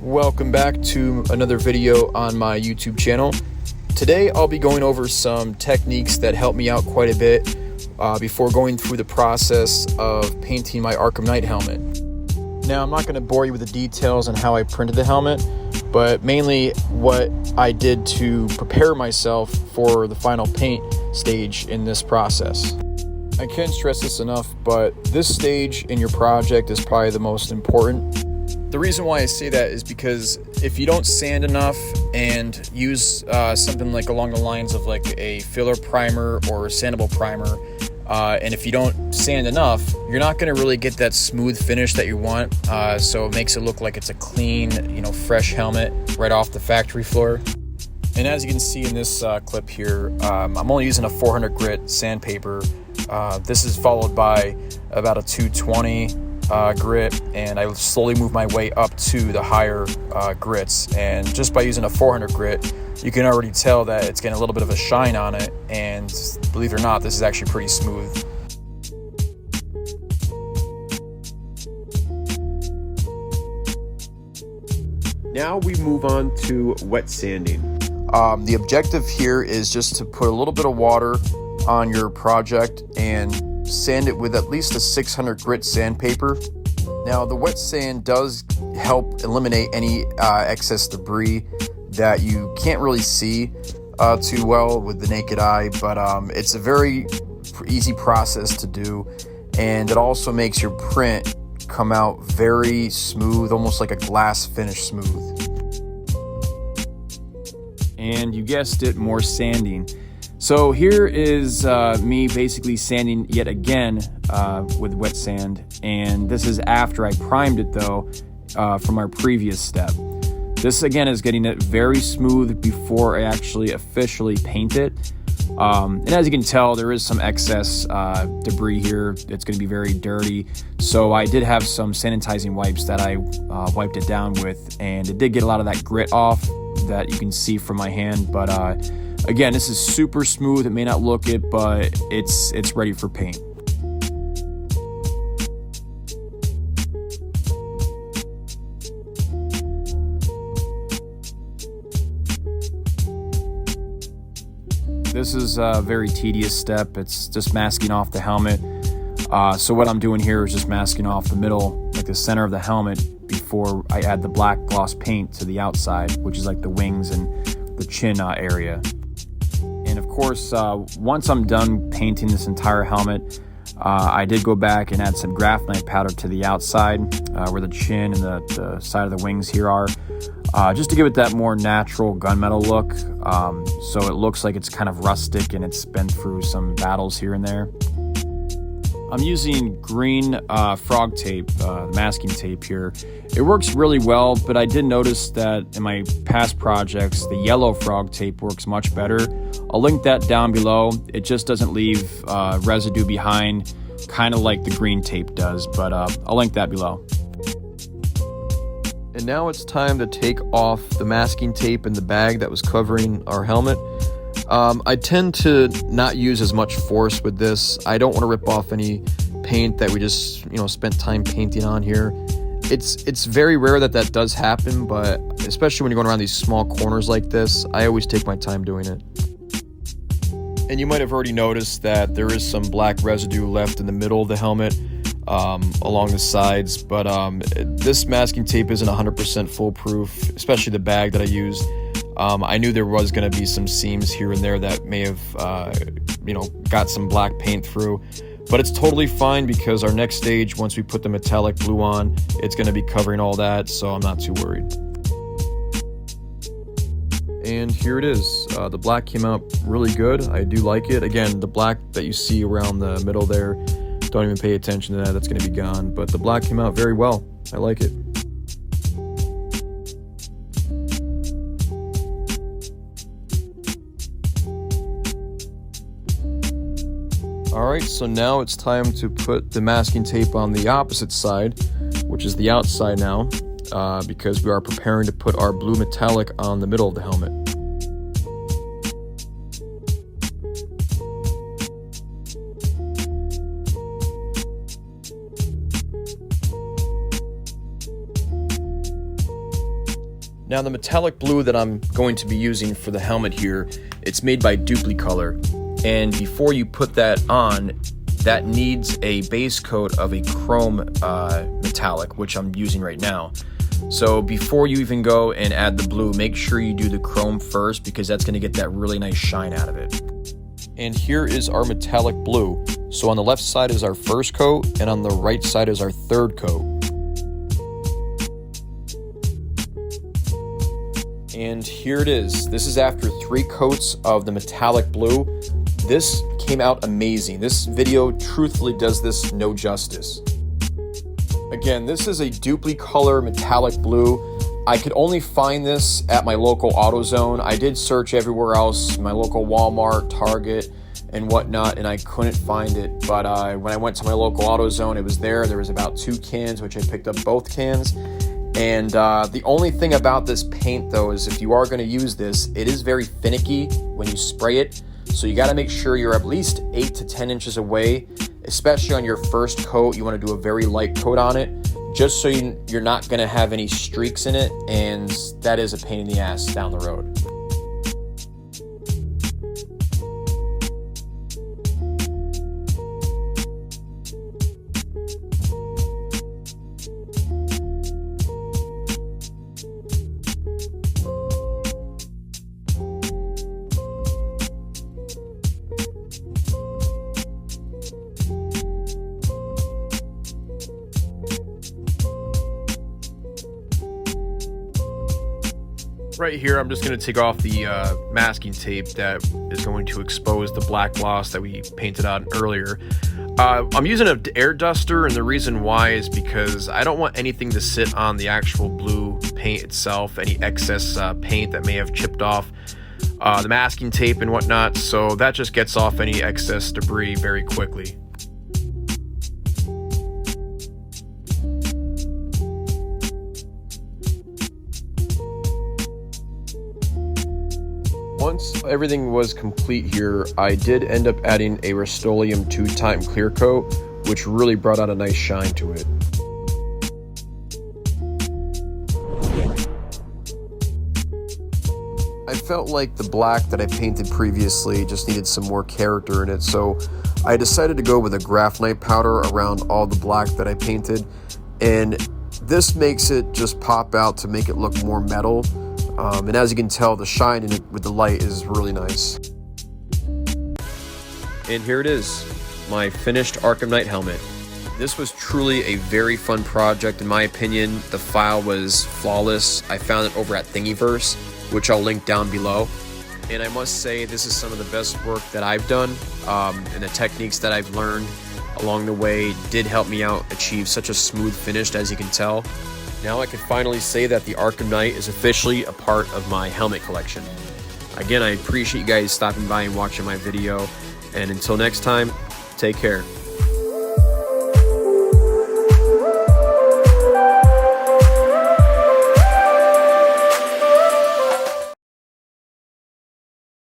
Welcome back to another video on my YouTube channel. Today I'll be going over some techniques that help me out quite a bit before going through the process of painting my Arkham Knight helmet. Now, I'm not going to bore you with the details on how I printed the helmet, but mainly what I did to prepare myself for the final paint stage in this process. I can't stress this enough, but this stage in your project is probably the most important. The reason why I say that is because if you don't sand enough and use something like along the lines of like a filler primer or sandable primer, and if you don't sand enough, you're not going to really get that smooth finish that you want. So it makes it look like it's a clean, fresh helmet right off the factory floor. And as you can see in this clip here, I'm only using a 400 grit sandpaper. This is followed by about a 220 grit, and I slowly move my way up to the higher grits. And just by using a 400 grit, you can already tell that it's getting a little bit of a shine on it, and believe it or not, this is actually pretty smooth. Now we move on to wet sanding. The objective here is just to put a little bit of water on your project and sand it with at least a 600 grit sandpaper. Now, the wet sand does help eliminate any excess debris that you can't really see too well with the naked eye, but it's a very easy process to do, and it also makes your print come out very smooth, almost like a glass finish smooth. And you guessed it, more sanding. So here is me basically sanding yet again with wet sand, and this is after I primed it though from our previous step. This again is getting it very smooth before I actually officially paint it. And as you can tell, there is some excess debris here. It's going to be very dirty. So I did have some sanitizing wipes that I wiped it down with, and it did get a lot of that grit off that you can see from my hand. But again, this is super smooth. It may not look it, but it's ready for paint. This is a very tedious step. It's just masking off the helmet. So what I'm doing here is just masking off the middle, like the center of the helmet, before I add the black gloss paint to the outside, which is like the wings and the chin area. And of course, once I'm done painting this entire helmet, I did go back and add some graphite powder to the outside where the chin and the side of the wings here are, just to give it that more natural gunmetal look, so it looks like it's kind of rustic and it's been through some battles here and there. I'm using green frog tape, masking tape here. It works really well, but I did notice that in my past projects, the yellow frog tape works much better. I'll link that down below. It just doesn't leave residue behind, kind of like the green tape does, but I'll link that below. And now it's time to take off the masking tape in the bag that was covering our helmet. I tend to not use as much force with this. I don't want to rip off any paint that we just spent time painting on here. It's very rare that does happen, but especially when you're going around these small corners like this, I always take my time doing it. And you might have already noticed that there is some black residue left in the middle of the helmet, along the sides, but this masking tape isn't 100% foolproof, especially the bag that I used. I knew there was going to be some seams here and there that may have got some black paint through, but it's totally fine because our next stage, once we put the metallic blue on, it's going to be covering all that, so I'm not too worried. And here it is. The black came out really good. I do like it. Again, the black that you see around the middle there, don't even pay attention to that. That's going to be gone. But the black came out very well. I like it. Alright, so now it's time to put the masking tape on the opposite side, which is the outside now, because we are preparing to put our blue metallic on the middle of the helmet. Now the metallic blue that I'm going to be using for the helmet here, it's made by Duplicolor. And before you put that on, that needs a base coat of a chrome metallic, which I'm using right now. So before you even go and add the blue, make sure you do the chrome first, because that's going to get that really nice shine out of it. And here is our metallic blue. So on the left side is our first coat, and on the right side is our third coat. And here it is. This is after 3 coats of the metallic blue. This came out amazing. This video truthfully does this no justice. Again, this is a Duplicolor metallic blue. I could only find this at my local AutoZone. I did search everywhere else, my local Walmart, Target, and whatnot, and I couldn't find it. But when I went to my local AutoZone, it was there. There was about 2 cans, which I picked up both cans. And the only thing about this paint, though, is if you are going to use this, it is very finicky when you spray it. So you got to make sure you're at least 8 to 10 inches away, especially on your first coat. You want to do a very light coat on it, just so you're not going to have any streaks in it, and that is a pain in the ass down the road. Right here, I'm just going to take off the masking tape that is going to expose the black gloss that we painted on earlier. I'm using an air duster, and the reason why is because I don't want anything to sit on the actual blue paint itself, any excess paint that may have chipped off the masking tape and whatnot, so that just gets off any excess debris very quickly. Once everything was complete here, I did end up adding a Rust-Oleum 2-time clear coat, which really brought out a nice shine to it. I felt like the black that I painted previously just needed some more character in it, so I decided to go with a graphite powder around all the black that I painted, and this makes it just pop out to make it look more metal. And as you can tell, the shine in it with the light is really nice. And here it is, my finished Arkham Knight helmet. This was truly a very fun project in my opinion. The file was flawless. I found it over at Thingiverse, which I'll link down below. And I must say, this is some of the best work that I've done, and the techniques that I've learned along the way did help me out achieve such a smooth finish, as you can tell. Now I can finally say that the Arkham Knight is officially a part of my helmet collection. Again, I appreciate you guys stopping by and watching my video, and until next time, take care.